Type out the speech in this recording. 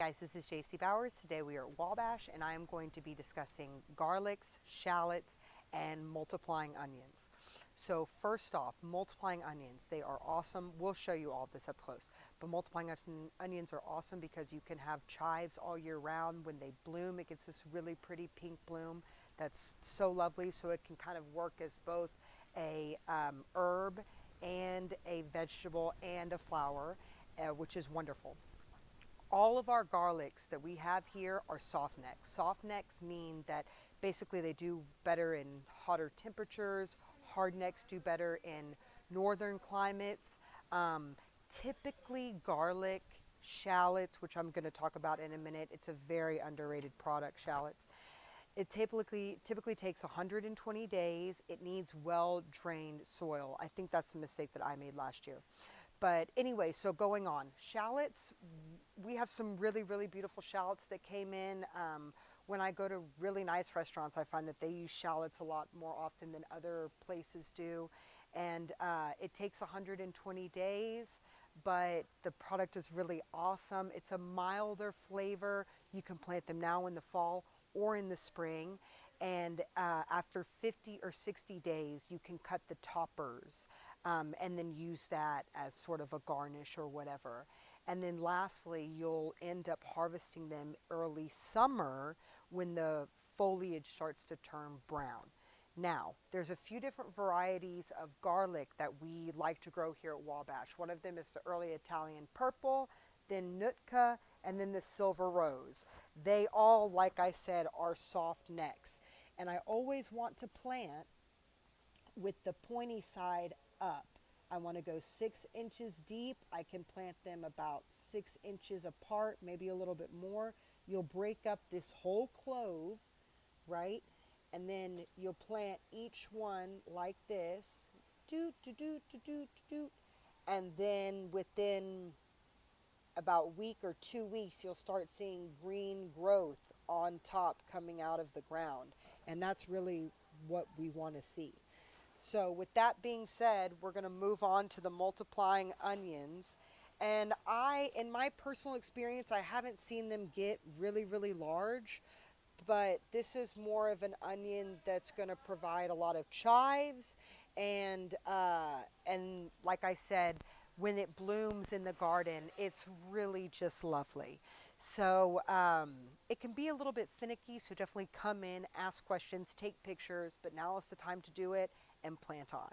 guys, this is JC Bowers. Today we are at Wabash and I am going to be discussing garlics, shallots, and multiplying onions. So first off, multiplying onions, they are awesome. We'll show you all of this up close. But multiplying onions are awesome because you can have chives all year round. When they bloom, it gets this really pretty pink bloom that's so lovely. So it can kind of work as both a herb and a vegetable and a flower, which is wonderful. All of our garlics that we have here are soft necks. Soft necks mean that basically they do better in hotter temperatures. Hard necks do better in northern climates. Typically garlic, shallots, which I'm going to talk about in a minute. It's a very underrated product, shallots. It typically takes 120 days. It needs well-drained soil. I think that's the mistake that I made last year. But anyway, so going on, shallots, we have some really, really beautiful shallots that came in. When I go to really nice restaurants, I find that they use shallots a lot more often than other places do. And it takes 120 days, but the product is really awesome. It's a milder flavor. You can plant them now in the fall or in the spring. And after 50 or 60 days, you can cut the toppers and then use that as sort of a garnish or whatever. And then lastly, you'll end up harvesting them early summer when the foliage starts to turn brown. Now, there's a few different varieties of garlic that we like to grow here at Wabash. One of them is the early Italian purple, then Nootka, and then the silver rose. They all, like I said, are soft necks. And I always want to plant with the pointy side up. I want to go 6 inches deep. I can plant them about 6 inches apart, maybe a little bit more. You'll break up this whole clove, right? And then you'll plant each one like this. Doot, doot, doot, doot, doot, doot. And then within about a week or 2 weeks, you'll start seeing green growth on top coming out of the ground. And that's really what we want to see. So with that being said, we're going to move on to the multiplying onions. And in my personal experience, I haven't seen them get really, really large. But this is more of an onion that's going to provide a lot of chives. And like I said, when it blooms in the garden, it's really just lovely. So it can be a little bit finicky, so definitely come in, ask questions, take pictures, but now is the time to do it and plant on.